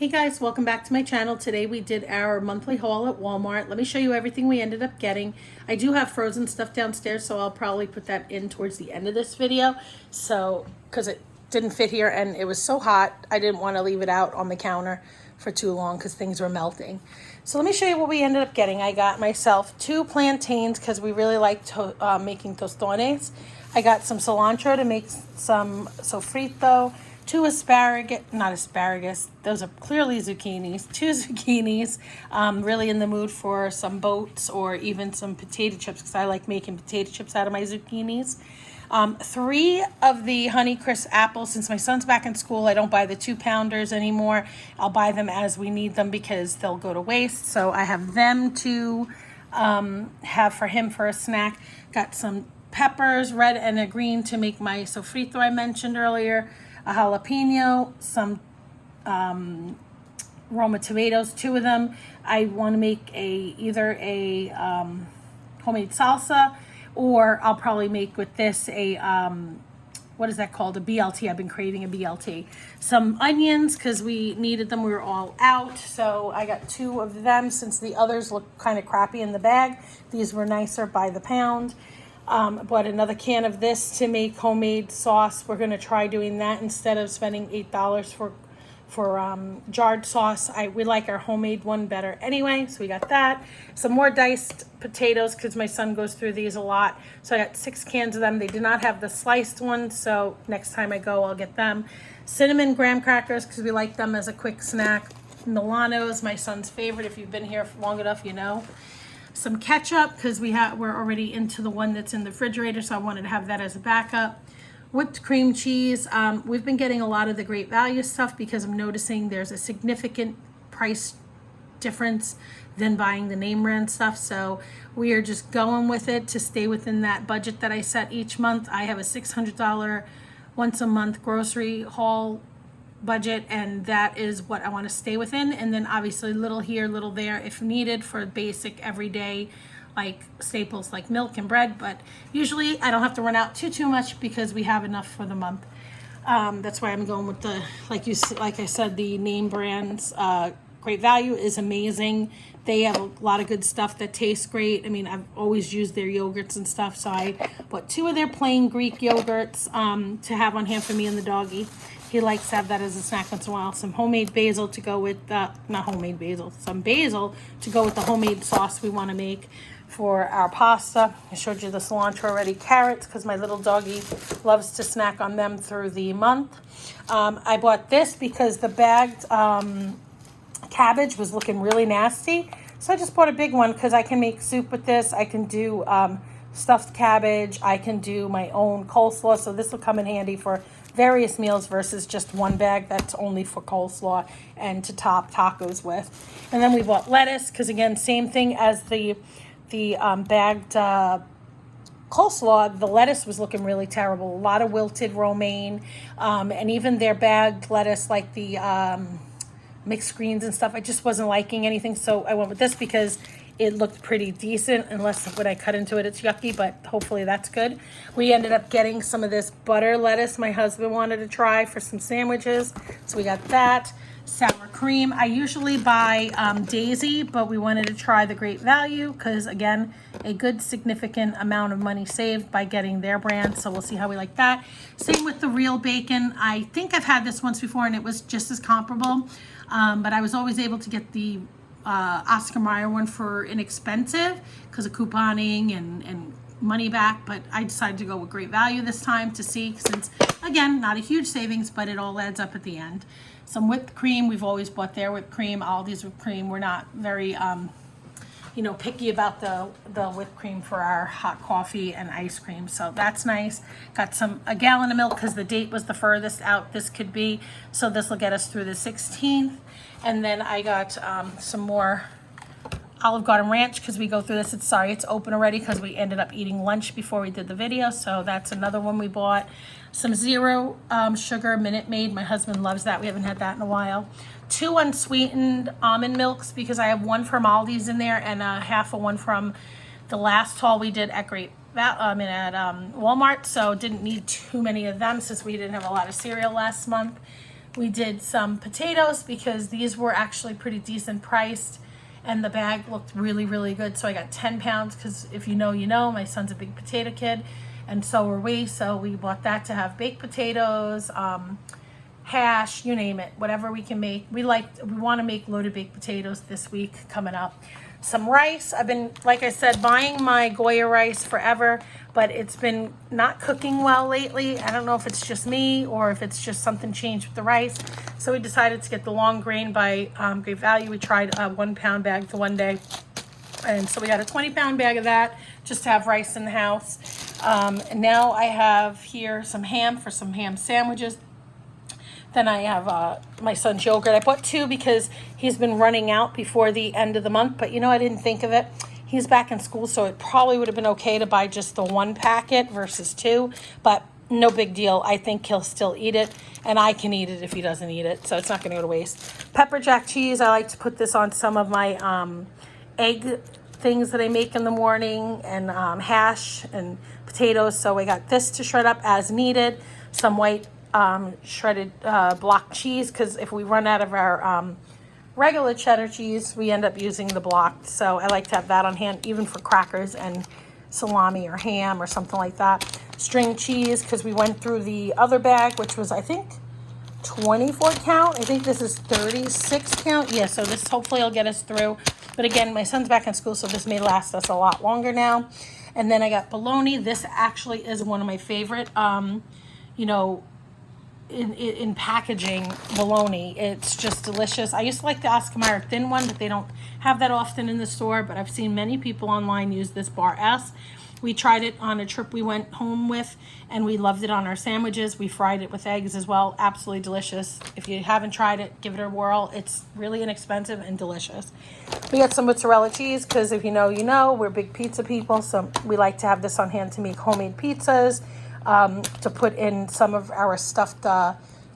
Hey guys, welcome back to my channel. Today we did our monthly haul at Walmart. Let me show you everything we ended up getting. I do have frozen stuff downstairs, so I'll probably put that in towards the end of this video. So, because it didn't fit here and it was so hot, I didn't want to leave it out on the counter for too long because things were melting. So let me show you what we ended up getting. I got myself 2 plantains because we really like making tostones. I got some cilantro to make some sofrito. 2 not asparagus, those are clearly zucchinis, 2 zucchinis, really in the mood for some boats or even some potato chips because I like making potato chips out of my zucchinis. 3 of the Honeycrisp apples. Since my son's back in school, I don't buy the 2-pounders anymore. I'll buy them as we need them because they'll go to waste. So I have them to have for him for a snack. Got some peppers, red and a green, to make my sofrito I mentioned earlier. A jalapeno, some Roma tomatoes, 2 of them. I want to make either a homemade salsa, or I'll probably make with this a what is that called? A BLT. I've been craving a BLT. Some onions because we needed them. We were all out, so I got 2 of them since the others look kind of crappy in the bag. These were nicer by the pound. Bought another can of this to make homemade sauce. We're going to try doing that instead of spending $8 for jarred sauce. We like our homemade one better anyway, so we got that. Some more diced potatoes because my son goes through these a lot. So I got 6 cans of them. They did not have the sliced ones, so next time I go I'll get them. Cinnamon graham crackers because we like them as a quick snack. Milano is my son's favorite. If you've been here for long enough, you know. Some ketchup because we're already into the one that's in the refrigerator, so I wanted to have that as a backup. Whipped cream cheese. We've been getting a lot of the Great Value stuff because I'm noticing there's a significant price difference than buying the name brand stuff. So we are just going with it to stay within that budget that I set each month. I have a $600 once a month grocery haul budget, and that is what I want to stay within. And then obviously little here, little there if needed for basic everyday like staples like milk and bread, but usually I don't have to run out too much because we have enough for the month. That's why I'm going with the like I said, the name brands. Great Value is amazing. They have a lot of good stuff that tastes great. I mean, I've always used their yogurts and stuff, so I bought 2 of their plain Greek yogurts to have on hand for me and the doggy. He likes to have that as a snack once in a while. Some homemade basil to go with, not homemade basil, some basil to go with the homemade sauce we want to make for our pasta. I showed you the cilantro already. Carrots, because my little doggy loves to snack on them through the month. I bought this because the bagged cabbage was looking really nasty. So I just bought a big one because I can make soup with this. I can do stuffed cabbage. I can do my own coleslaw. So this will come in handy for various meals versus just one bag that's only for coleslaw and to top tacos with. And then we bought lettuce because, again, same thing as the bagged coleslaw. The lettuce was looking really terrible. A lot of wilted romaine, and even their bagged lettuce, like the mixed greens and stuff, I just wasn't liking anything. So I went with this because it looked pretty decent, unless when I cut into it, it's yucky, but hopefully that's good. We ended up getting some of this butter lettuce my husband wanted to try for some sandwiches. So we got that. Sour cream. I usually buy Daisy, but we wanted to try the Great Value because, again, a good significant amount of money saved by getting their brand. So we'll see how we like that. Same with the real bacon. I think I've had this once before and it was just as comparable, but I was always able to get the Oscar Mayer one for inexpensive because of couponing and money back, but I decided to go with Great Value this time to see, since, again, not a huge savings, but it all adds up at the end. Some whipped cream. We've always bought their whipped cream. Aldi's whipped cream. We're not very picky about the whipped cream for our hot coffee and ice cream, so that's nice. Got a gallon of milk because the date was the furthest out this could be, so this will get us through the 16th. And then I got some more Olive Garden Ranch because we go through this. It's open already because we ended up eating lunch before we did the video, so that's another one we bought. Some zero sugar Minute Maid. My husband loves that. We haven't had that in a while. 2 unsweetened almond milks because I have one from Aldi's in there and half of one from the last haul we did at Walmart, so didn't need too many of them since we didn't have a lot of cereal last month. We did some potatoes because these were actually pretty decent priced and the bag looked really, really good. So I got 10 pounds because if you know, you know, my son's a big potato kid and so are we. So we bought that to have baked potatoes, hash, you name it, whatever we can make. We want to make loaded baked potatoes this week coming up. Some rice. I've been, like I said, buying my Goya rice forever, but it's been not cooking well lately. I don't know if it's just me or if it's just something changed with the rice. So we decided to get the long grain by Great Value. We tried a 1 pound bag the one day. And so we got a 20-pound bag of that just to have rice in the house. And now I have here some ham for some ham sandwiches. Then I have my son's yogurt. I bought 2 because he's been running out before the end of the month. But, you know, I didn't think of it. He's back in school, so it probably would have been okay to buy just the 1 packet versus 2. But no big deal. I think he'll still eat it. And I can eat it if he doesn't eat it. So it's not going to go to waste. Pepper jack cheese. I like to put this on some of my egg things that I make in the morning. And hash and potatoes. So I got this to shred up as needed. Some white shredded block cheese, because if we run out of our regular cheddar cheese, we end up using the blocked. So I like to have that on hand, even for crackers and salami or ham or something like that. String cheese, because we went through the other bag, which was, I think, 24 count. I think this is 36 count. Yeah, so this hopefully will get us through. But again, my son's back in school, so this may last us a lot longer now. And then I got bologna. This actually is one of my favorite, you know, in packaging bologna. It's just delicious. I used to like the Oscar Mayer thin one, but they don't have that often in the store. But I've seen many people online use this Bar S. We tried it on a trip we went home with, and we loved it on our sandwiches. We fried it with eggs as well. Absolutely delicious. If you haven't tried it, give it a whirl. It's really inexpensive and delicious. We got some mozzarella cheese because if you know, you know. We're big pizza people, so we like to have this on hand to make homemade pizzas. To put in some of our stuffed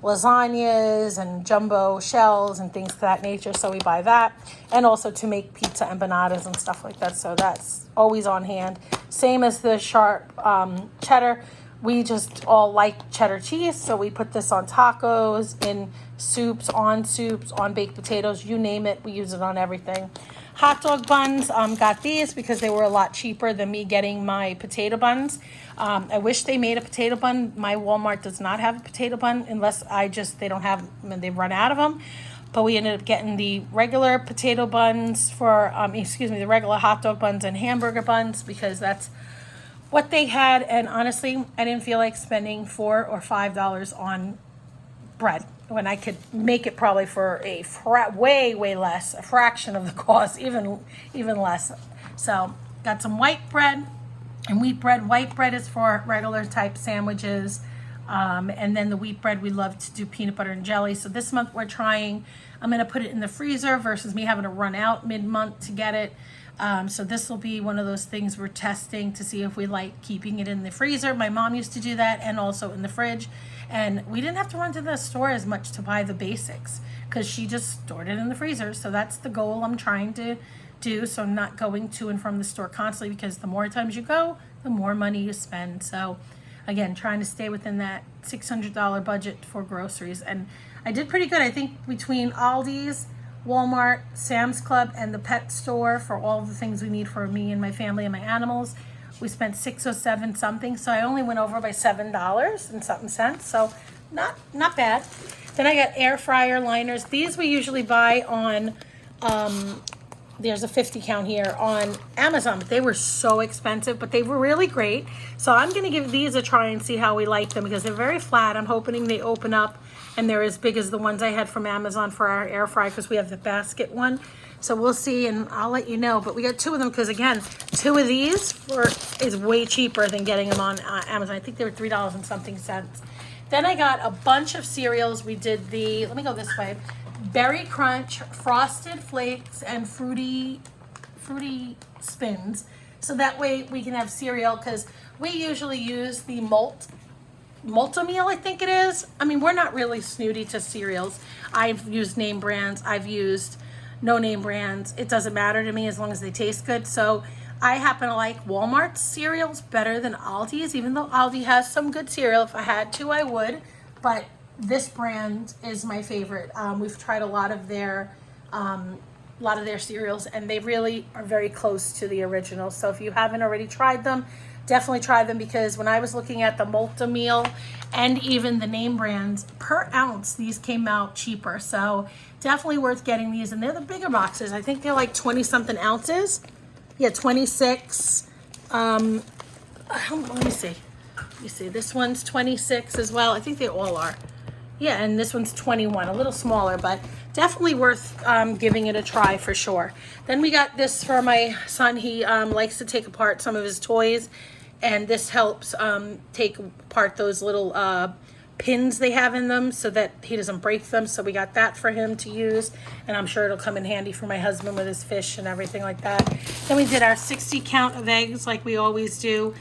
lasagnas and jumbo shells and things of that nature. So we buy that. And also to make pizza empanadas and stuff like that. So that's always on hand. Same as the sharp cheddar. We just all like cheddar cheese. So we put this on tacos, in soups, on baked potatoes, you name it. We use it on everything. Hot dog buns, got these because they were a lot cheaper than me getting my potato buns. I wish they made a potato bun. My Walmart does not have a potato bun unless they don't have them, they've run out of them. But we ended up getting the regular potato buns for, the regular hot dog buns and hamburger buns because that's what they had. And honestly, I didn't feel like spending $4 or $5 on bread when I could make it probably for a way less, a fraction of the cost, even less. So got some white bread and wheat bread. White bread is for regular type sandwiches, and then the wheat bread we love to do peanut butter and jelly. So this month I'm going to put it in the freezer versus me having to run out mid-month to get it. So this will be one of those things we're testing to see if we like keeping it in the freezer. My mom used to do that, and also in the fridge. And we didn't have to run to the store as much to buy the basics because she just stored it in the freezer. So that's the goal I'm trying to do. So I'm not going to and from the store constantly because the more times you go, the more money you spend. So again, trying to stay within that $600 budget for groceries. And I did pretty good. I think between Aldi's, Walmart, Sam's Club, and the pet store for all the things we need for me and my family and my animals, we spent $6 or $7 something. So I only went over by $7 and something cents. So not bad. Then I got air fryer liners. These we usually buy on, there's a 50 count here on Amazon, but they were so expensive, but they were really great. So I'm going to give these a try and see how we like them because they're very flat. I'm hoping they open up and they're as big as the ones I had from Amazon for our air fryer because we have the basket one. So we'll see, and I'll let you know. But we got 2 of them because, again, 2 of these is way cheaper than getting them on Amazon. I think they were $3 and something cents. Then I got a bunch of cereals. We did let me go this way, Berry Crunch, Frosted Flakes, and Fruity Spins. So that way we can have cereal because we usually use the Multimeal, I think it is. I mean, we're not really snooty to cereals. I've used name brands. I've used no name brands. It doesn't matter to me as long as they taste good. So I happen to like Walmart's cereals better than Aldi's, even though Aldi has some good cereal. If I had to, I would. But this brand is my favorite. We've tried a lot of their cereals, and they really are very close to the original. So if you haven't already tried them, definitely try them, because when I was looking at the Multi-Meal and even the name brands per ounce, these came out cheaper. So definitely worth getting these, and they're the bigger boxes. I think they're like 20 something ounces. Yeah, 26. Let me see. You see, this one's 26 as well. I think they all are. Yeah, and this one's 21, a little smaller, but definitely worth giving it a try for sure. Then we got this for my son. He likes to take apart some of his toys, and this helps take apart those little pins they have in them so that he doesn't break them. So we got that for him to use, and I'm sure it'll come in handy for my husband with his fish and everything like that. Then we did our 60 count of eggs like we always do.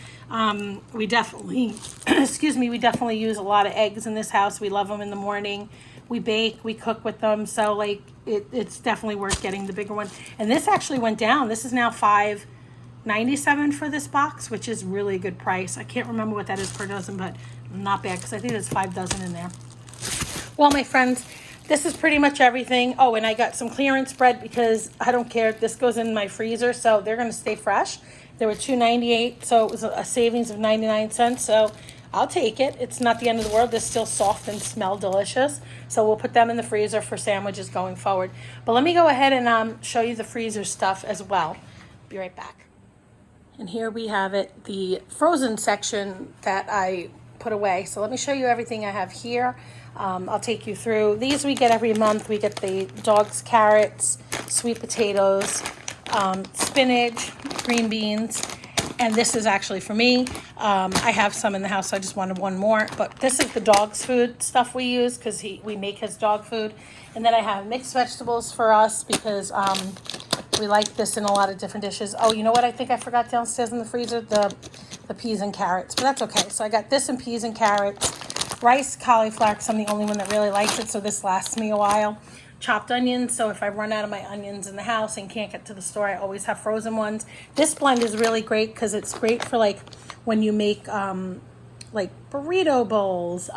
We definitely, we definitely use a lot of eggs in this house. We love them in the morning. We bake, we cook with them. So like it's definitely worth getting the bigger one. And this actually went down. This is now $5.97 for this box, which is really a good price. I can't remember what that is per dozen, but not bad, because I think there's 5 dozen in there. Well, my friends, this is pretty much everything. Oh, and I got some clearance bread because I don't care. This goes in my freezer, so they're going to stay fresh. They were $2.98, so it was a savings of 99 cents. So I'll take it. It's not the end of the world. They're still soft and smell delicious. So we'll put them in the freezer for sandwiches going forward. But let me go ahead and show you the freezer stuff as well. Be right back. And here we have it, the frozen section that I put away. So let me show you everything I have here. I'll take you through. These we get every month. We get the dog's carrots, sweet potatoes, spinach, green beans, and this is actually for me. I have some in the house, so I just wanted one more. But this is the dog's food stuff we use because we make his dog food. And then I have mixed vegetables for us because we like this in a lot of different dishes. Oh, you know what I think I forgot downstairs in the freezer? The peas and carrots, but that's okay. So I got this and peas and carrots. Rice, cauliflower, because I'm the only one that really likes it, so this lasts me a while. Chopped onions, so if I run out of my onions in the house and can't get to the store, I always have frozen ones. This blend is really great because it's great for like when you make like burrito bowls,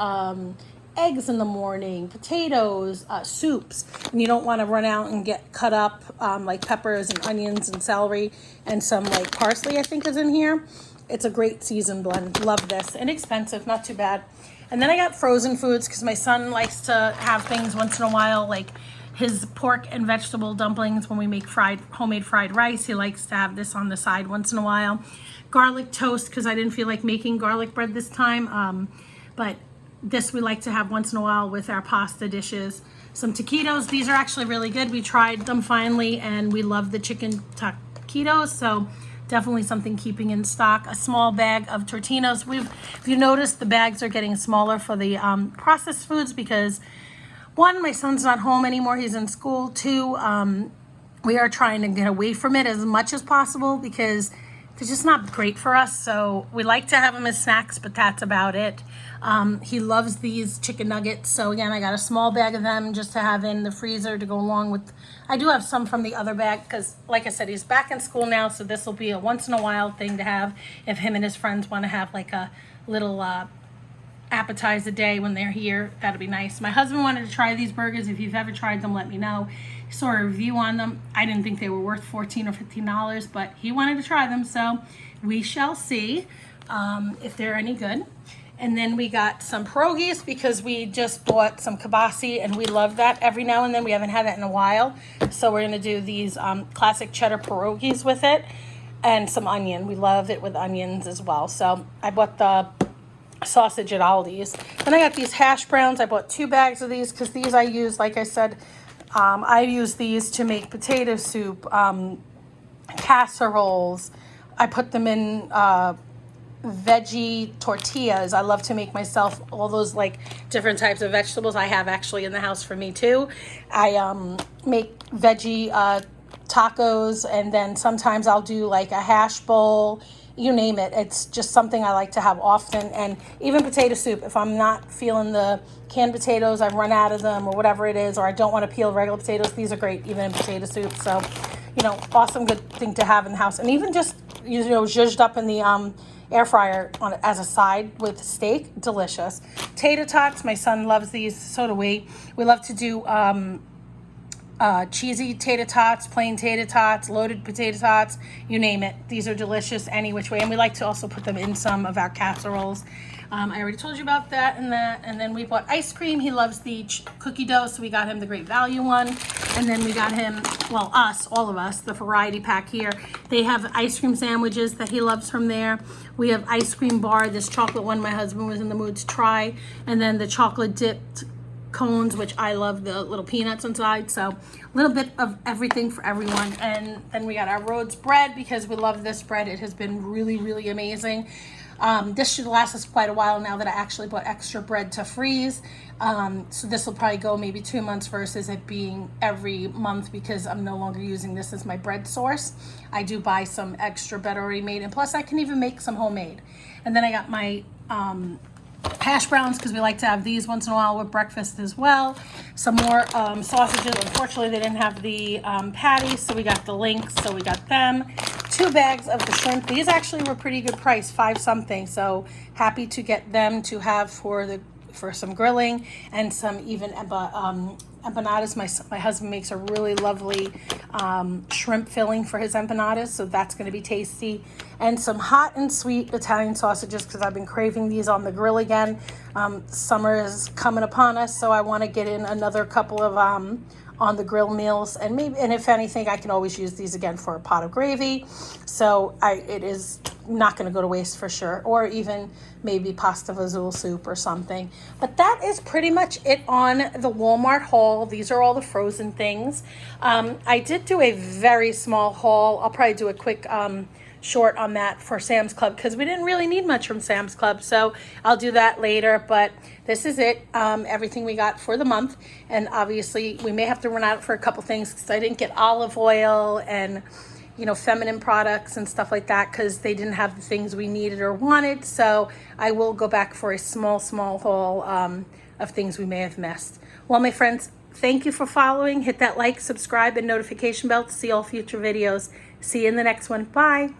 eggs in the morning, potatoes, soups, and you don't want to run out and get cut up like peppers and onions and celery and some like parsley I think is in here. It's a great seasoned blend. Love this. Inexpensive, not too bad. And then I got frozen foods because my son likes to have things once in a while, like his pork and vegetable dumplings when we make homemade fried rice. He likes to have this on the side once in a while. Garlic toast because I didn't feel like making garlic bread this time. But this we like to have once in a while with our pasta dishes. Some taquitos. These are actually really good. We tried them finally and we love the chicken taquitos. So definitely something keeping in stock. A small bag of Tortinos. If you notice, the bags are getting smaller for the processed foods because, one, my son's not home anymore. He's in school. Two, we are trying to get away from it as much as possible because they're just not great for us. So we like to have them as snacks, but that's about it. He loves these chicken nuggets. So again, I got a small bag of them just to have in the freezer to go along with. I do have some from the other bag because, like I said, he's back in school now. So this will be a once in a while thing to have if him and his friends want to have like a little appetizer day when they're here. That'll be nice. My husband wanted to try these burgers. If you've ever tried them, let me know. He saw a review on them. I didn't think they were worth $14 or $15, but he wanted to try them. So we shall see if they're any good. And then we got some pierogies because we just bought some kibasi and we love that every now and then. We haven't had that in a while. So we're going to do these classic cheddar pierogies with it and some onion. We love it with onions as well. So I bought the sausage at Aldi's. Then I got these hash browns. I bought 2 bags of these because these I use, like I said, I use these to make potato soup, casseroles. I put them in veggie tortillas. I love to make myself all those like different types of vegetables. I have actually in the house for me too. I make veggie tacos, and then sometimes I'll do like a hash bowl. You name it. It's just something I like to have often. And even potato soup, if I'm not feeling the canned potatoes, I've run out of them or whatever it is, or I don't want to peel regular potatoes, these are great even in potato soup. So, awesome good thing to have in the house. And even just, zhuzhed up in air fryer on as a side with steak. Delicious. Tater tots. My son loves these. So do we. We love to do cheesy tater tots, plain tater tots, loaded potato tots, you name it. These are delicious any which way. And we like to also put them in some of our casseroles. I already told you about that. And then we bought ice cream. He loves the cookie dough, so we got him the Great Value one. And then we got him, well, all of us, the variety pack here. They have ice cream sandwiches that he loves from there. We have ice cream bar, this chocolate one my husband was in the mood to try. And then the chocolate dipped cones, which I love the little peanuts inside. So a little bit of everything for everyone. And then we got our Rhodes bread because we love this bread. It has been really, really amazing. This should last us quite a while now that I actually bought extra bread to freeze. So this will probably go maybe 2 months versus it being every month because I'm no longer using this as my bread source. I do buy some extra bread already made, and plus I can even make some homemade. And then I got my hash browns because we like to have these once in a while with breakfast as well. Some more sausages. Unfortunately, they didn't have the patties, so we got the links, so we got them. 2 bags of the shrimp. These actually were pretty good price, 5 something. So happy to get them to have for some grilling, and some even empanadas. My husband makes a really lovely shrimp filling for his empanadas, so that's going to be tasty. And some hot and sweet Italian sausages because I've been craving these on the grill again. Summer is coming upon us, so I want to get in another couple of on the grill meals, and if anything, I can always use these again for a pot of gravy. So it is not going to go to waste for sure, or even maybe pasta fazool soup or something. But that is pretty much it on the Walmart haul. These are all the frozen things. I did do a very small haul. I'll probably do a quick short on that for Sam's Club because we didn't really need much from Sam's Club, so I'll do that later. But this is it, everything we got for the month. And obviously we may have to run out for a couple things because I didn't get olive oil and feminine products and stuff like that because they didn't have the things we needed or wanted. So I will go back for a small haul of things we may have missed. Well, my friends, thank you for following. Hit that like, subscribe, and notification bell to see all future videos. See you in the next one. Bye.